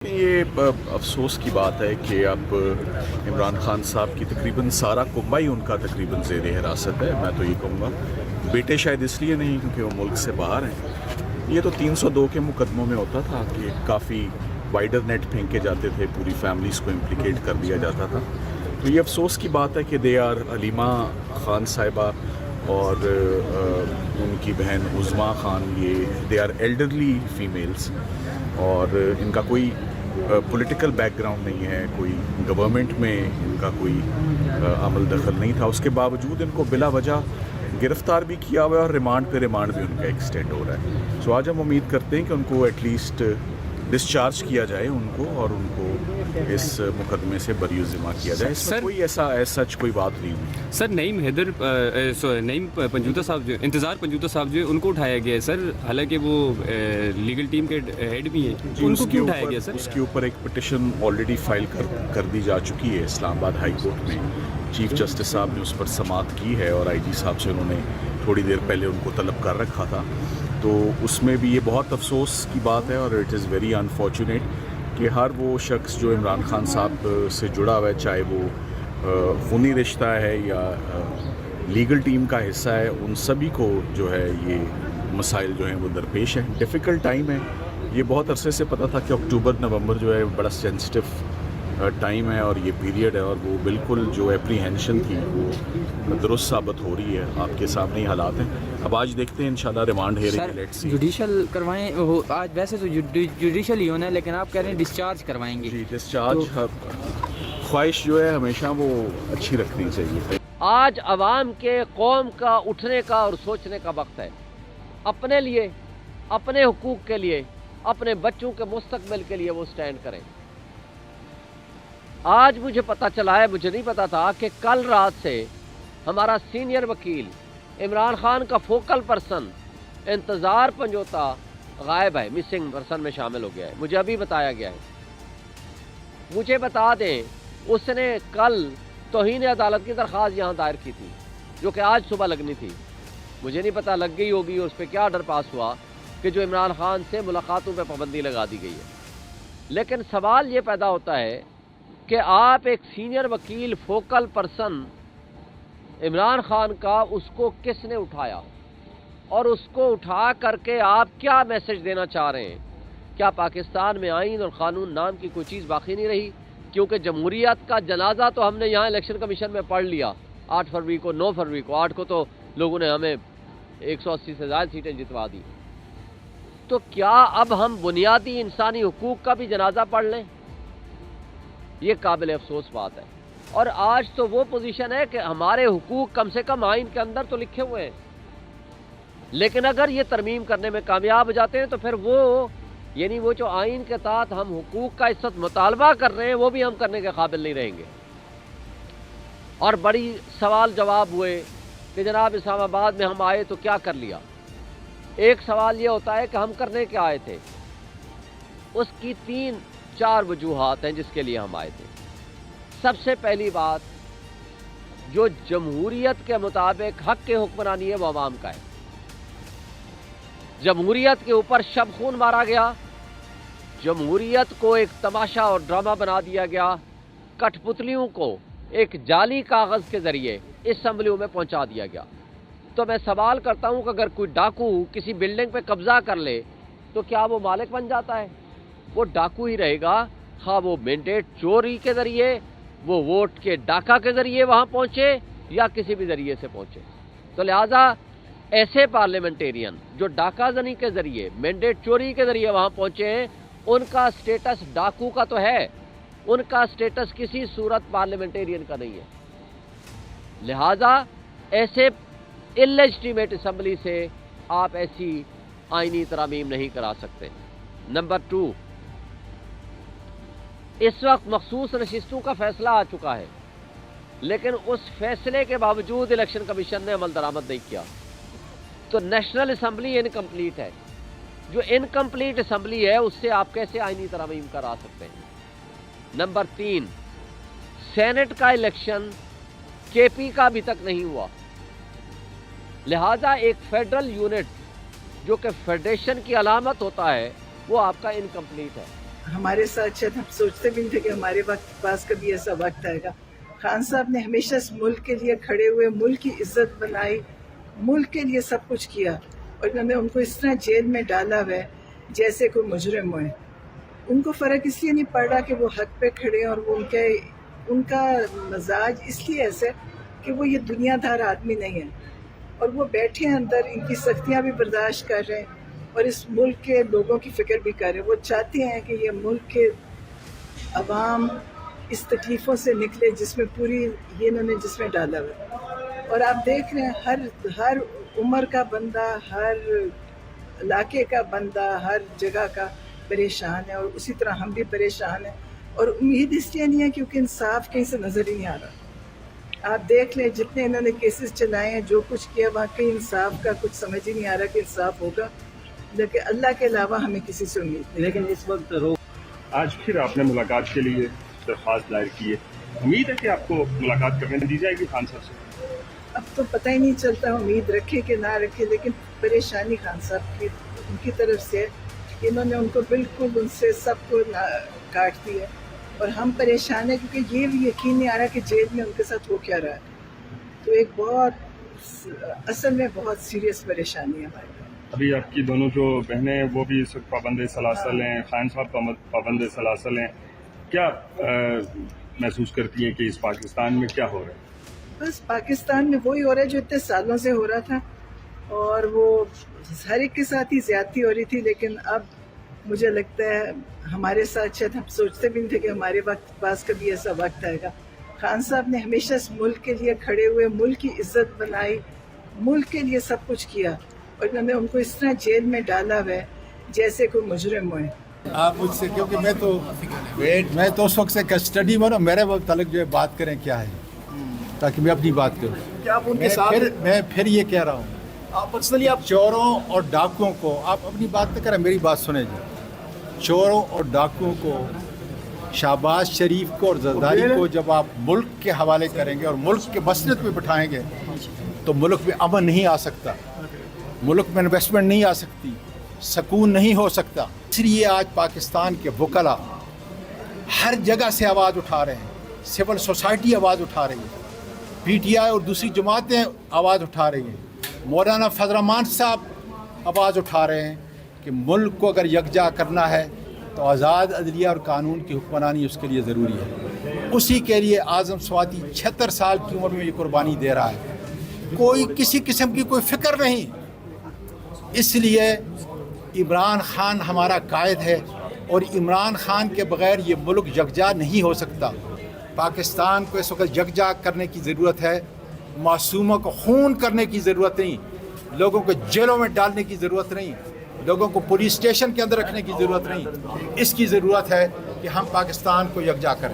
یہ افسوس کی بات ہے کہ اب عمران خان صاحب کی تقریباً سارا کنبہ ہی ان کا تقریباً زیر حراست ہے. میں تو یہ کہوں گا بیٹے شاید اس لیے نہیں کیونکہ وہ ملک سے باہر ہیں. یہ تو 302 کے مقدموں میں ہوتا تھا کہ کافی وائڈر نیٹ پھینکے جاتے تھے, پوری فیملیز کو امپلیکیٹ کر دیا جاتا تھا. تو یہ افسوس کی بات ہے کہ دے آر علیمہ خان صاحبہ اور ان کی بہن عظمیٰ خان, یہ دے آر ایلڈرلی فیمیلز اور ان کا کوئی پولیٹیکل بیک گراؤنڈ نہیں ہے, کوئی گورنمنٹ میں ان کا کوئی عمل دخل نہیں تھا. اس کے باوجود ان کو بلا وجہ گرفتار بھی کیا ہوا ہے اور ریمانڈ پہ ریمانڈ بھی ان کا ایکسٹینڈ ہو رہا ہے. سو آج ہم امید کرتے ہیں کہ ان کو ایٹ لیسٹ ڈسچارج کیا جائے ان کو, اور ان کو اس مقدمے سے بری ذمہ کیا جائے. اس میں کوئی ایسا سچ کوئی بات نہیں ہوئی. سر نعیم پنجوتا صاحب جو انتظار پنجوتا صاحب جو ان کو اٹھایا گیا ہے سر, حالانکہ وہ لیگل ٹیم کے ہیڈ بھی ہیں, ان کو کیوں اٹھایا گیا سر؟ اس کے اوپر ایک پٹیشن آلریڈی فائل کر دی جا چکی ہے اسلام آباد ہائی کورٹ میں. چیف جسٹس صاحب نے اس پر سماعت کی ہے اور آئی جی صاحب سے انہوں نے تھوڑی دیر پہلے ان کو طلب کر رکھا تھا. تو اس میں بھی یہ بہت افسوس کی بات ہے اور اٹ از ویری انفارچونیٹ کہ ہر وہ شخص جو عمران خان صاحب سے جڑا ہوا ہے, چاہے وہ خونی رشتہ ہے یا لیگل ٹیم کا حصہ ہے, ان سبھی کو جو ہے یہ مسائل جو ہیں وہ درپیش ہیں. ڈیفیکلٹ ٹائم ہے, یہ بہت عرصے سے پتہ تھا کہ اکتوبر نومبر جو ہے بڑا سینسٹیو ٹائم ہے اور یہ پیریڈ ہے, اور وہ بالکل جو اپریہینشن تھی وہ درست ثابت ہو رہی ہے. آپ کے سامنے ہی حالات ہیں. اب آج دیکھتے ہیں انشاءاللہ remand hearing let see. Judicial کروائیں, آج ویسے تو جوڈیشل ہی ہونا ہے, لیکن آپ کہہ رہے ہیں ڈسچارج کروائیں گے. جی ڈسچارج خواہش جو ہے ہمیشہ وہ اچھی رکھنی چاہیے. آج عوام کے قوم کا اٹھنے کا اور سوچنے کا وقت ہے. اپنے لیے, اپنے حقوق کے لیے, اپنے بچوں کے مستقبل کے لیے وہ سٹینڈ کریں. آج مجھے پتہ چلا ہے, مجھے نہیں پتا تھا, کہ کل رات سے ہمارا سینئر وکیل عمران خان کا فوکل پرسن انتظار پنجوتا غائب ہے, مسنگ پرسن میں شامل ہو گیا ہے. مجھے ابھی بتایا گیا ہے. مجھے بتا دیں, اس نے کل توہین عدالت کی درخواست یہاں دائر کی تھی جو کہ آج صبح لگنی تھی. مجھے نہیں پتا لگ گئی ہوگی, اس پہ کیا آرڈر پاس ہوا کہ جو عمران خان سے ملاقاتوں پہ پابندی لگا دی گئی ہے. لیکن سوال یہ پیدا ہوتا ہے کہ آپ ایک سینئر وکیل فوکل پرسن عمران خان کا, اس کو کس نے اٹھایا, اور اس کو اٹھا کر کے آپ کیا میسج دینا چاہ رہے ہیں؟ کیا پاکستان میں آئین اور قانون نام کی کوئی چیز باقی نہیں رہی؟ کیونکہ جمہوریت کا جنازہ تو ہم نے یہاں الیکشن کمیشن میں پڑھ لیا 8 فروری کو, 9 فروری کو. 8 کو تو لوگوں نے ہمیں 180 سے زائد سیٹیں جتوا دی. تو کیا اب ہم بنیادی انسانی حقوق کا بھی جنازہ پڑھ لیں؟ یہ قابل افسوس بات ہے. اور آج تو وہ پوزیشن ہے کہ ہمارے حقوق کم سے کم آئین کے اندر تو لکھے ہوئے ہیں, لیکن اگر یہ ترمیم کرنے میں کامیاب ہو جاتے ہیں تو پھر وہ, یعنی وہ جو آئین کے تحت ہم حقوق کا اس وقت مطالبہ کر رہے ہیں, وہ بھی ہم کرنے کے قابل نہیں رہیں گے. اور بڑی سوال جواب ہوئے کہ جناب اسلام آباد میں ہم آئے تو کیا کر لیا. ایک سوال یہ ہوتا ہے کہ ہم کرنے کیا آئے تھے. اس کی 3-4 وجوہات ہیں جس کے لیے ہم آئے تھے. سب سے پہلی بات, جو جمہوریت کے مطابق حق کے حکمرانی ہے وہ عوام کا ہے. جمہوریت کے اوپر شب خون مارا گیا, جمہوریت کو ایک تماشا اور ڈرامہ بنا دیا گیا, کٹ پتلیوں کو ایک جعلی کاغذ کے ذریعے اسمبلیوں میں پہنچا دیا گیا. تو میں سوال کرتا ہوں کہ اگر کوئی ڈاکو کسی بلڈنگ پہ قبضہ کر لے تو کیا وہ مالک بن جاتا ہے؟ وہ ڈاکو ہی رہے گا, خواہ وہ مینڈیٹ چوری کے ذریعے, وہ ووٹ کے ڈاکہ کے ذریعے وہاں پہنچے یا کسی بھی ذریعے سے پہنچے. تو لہٰذا ایسے پارلیمنٹیرین جو ڈاکہ زنی کے ذریعے, مینڈیٹ چوری کے ذریعے وہاں پہنچے ہیں, ان کا سٹیٹس ڈاکو کا تو ہے, ان کا سٹیٹس کسی صورت پارلیمنٹیرین کا نہیں ہے. لہٰذا ایسے اللیجٹیمیٹ اسمبلی سے آپ ایسی آئینی ترامیم نہیں کرا سکتے. نمبر 2, اس وقت مخصوص نشستوں کا فیصلہ آ چکا ہے, لیکن اس فیصلے کے باوجود الیکشن کمیشن نے عمل درآمد نہیں کیا. تو نیشنل اسمبلی انکمپلیٹ ہے. جو انکمپلیٹ اسمبلی ہے اس سے آپ کیسے آئینی ترامیم کرا سکتے ہیں؟ نمبر 3, سینٹ کا الیکشن کے پی کا ابھی تک نہیں ہوا. لہذا ایک فیڈرل یونٹ جو کہ فیڈریشن کی علامت ہوتا ہے وہ آپ کا انکمپلیٹ ہے. ہمارے ساتھ شاید ہم سوچتے بھی نہیں تھے کہ ہمارے پاس کبھی ایسا وقت آئے گا. خان صاحب نے ہمیشہ اس ملک کے لیے کھڑے ہوئے, ملک کی عزت بنائی, ملک کے لیے سب کچھ کیا, اور انہوں نے ان کو اس طرح جیل میں ڈالا ہوا ہے جیسے کوئی مجرم ہوئے. ان کو فرق اس لیے نہیں پڑ رہا کہ وہ حق پہ کھڑے ہیں, اور وہ ان کا مزاج اس لیے ایسا ہے کہ وہ یہ دنیا دار آدمی نہیں ہے, اور وہ بیٹھے ہیں اندر, ان کی سختیاں بھی برداشت کر رہے ہیں اور اس ملک کے لوگوں کی فکر بھی کر رہے ہیں. وہ چاہتے ہیں کہ یہ ملک کے عوام اس تکلیفوں سے نکلے جس میں پوری یہ انہوں نے جس میں ڈالا ہوا ہے. اور آپ دیکھ رہے ہیں ہر عمر کا بندہ, ہر علاقے کا بندہ, ہر جگہ کا پریشان ہے, اور اسی طرح ہم بھی پریشان ہیں. اور امید اس لیے نہیں ہے کیونکہ انصاف کہیں سے نظر ہی نہیں آ رہا. آپ دیکھ لیں جتنے انہوں نے کیسز چلائے ہیں, جو کچھ کیا, وہاں کہیں انصاف کا کچھ سمجھ ہی نہیں آ رہا کہ انصاف ہوگا, لیکن اللہ کے علاوہ ہمیں کسی سے امید نہیں. لیکن اس وقت آج پھر آپ نے ملاقات کے لیے درخواست دائر کی ہے, امید ہے کہ آپ کو ملاقات کرنے دی جائے گی خان صاحب سے؟ اب تو پتہ ہی نہیں چلتا امید رکھے کہ نہ رکھے, لیکن پریشانی خان صاحب کی ان کی طرف سے انہوں نے ان کو بالکل ان سے سب کو کاٹ دیا, اور ہم پریشان ہیں کیونکہ یہ بھی یقین نہیں آ رہا کہ جیل میں ان کے ساتھ ہو کیا رہا ہے. تو ایک بہت اصل میں بہت سیریس پریشانی ہے ہمارے پاس. ابھی آپ کی دونوں جو بہنیں ہیں وہ بھی اس وقت پابند سلاسل ہیں, خان صاحب پابند سلاسل ہیں, کیا محسوس کرتی ہیں کہ اس پاکستان میں کیا ہو رہا ہے؟ بس پاکستان میں وہی ہو رہا ہے جو اتنے سالوں سے ہو رہا تھا, اور وہ ہر ایک کے ساتھ ہی زیادتی ہو رہی تھی. لیکن اب مجھے لگتا ہے ہمارے ساتھ شاید ہم سوچتے بھی نہیں تھے کہ ہمارے پاس کبھی ایسا وقت آئے گا. خان صاحب نے ہمیشہ اس ملک کے لیے کھڑے ہوئے, ملک کی عزت بنائی, ملک کے لیے سب کچھ کیا, اور انہوں نے ان کو اس طرح جیل میں ڈالا ہوا ہے جیسے کوئی مجرم ہوئے. آپ مجھ سے, کیونکہ میں تو اس وقت سے کسٹڈی میں نا, میرے متعلق جو ہے بات کریں کیا ہے, تاکہ میں اپنی بات کروں. کیا آپ ان کے ساتھ میں پھر یہ کہہ رہا ہوں, آپ پرسنلی آپ چوروں اور ڈاکوؤں کو, آپ اپنی بات نہ کریں, میری بات سنیں جی. چوروں اور ڈاکوؤں کو, شہباز شریف کو اور زرداری کو جب آپ ملک کے حوالے کریں گے اور ملک کے مسند پہ بٹھائیں گے تو ملک میں امن نہیں آ سکتا, ملک میں انویسٹمنٹ نہیں آ سکتی, سکون نہیں ہو سکتا. اس لیے آج پاکستان کے وکلا ہر جگہ سے آواز اٹھا رہے ہیں, سول سوسائٹی آواز اٹھا رہی ہے, پی ٹی آئی اور دوسری جماعتیں آواز اٹھا رہی ہیں, مولانا فضل الرحمان صاحب آواز اٹھا رہے ہیں کہ ملک کو اگر یکجا کرنا ہے تو آزاد عدلیہ اور قانون کی حکمرانی اس کے لیے ضروری ہے. اسی کے لیے اعظم سواتی 76 سال کی عمر میں یہ قربانی دے رہا ہے, کوئی کسی قسم کی کوئی فکر نہیں. اس لیے عمران خان ہمارا قائد ہے, اور عمران خان کے بغیر یہ ملک یکجا نہیں ہو سکتا. پاکستان کو اس وقت یکجا کرنے کی ضرورت ہے, معصوموں کو خون کرنے کی ضرورت نہیں, لوگوں کو جیلوں میں ڈالنے کی ضرورت نہیں, لوگوں کو پولیس اسٹیشن کے اندر رکھنے کی ضرورت نہیں. اس کی ضرورت ہے کہ ہم پاکستان کو یکجا کریں.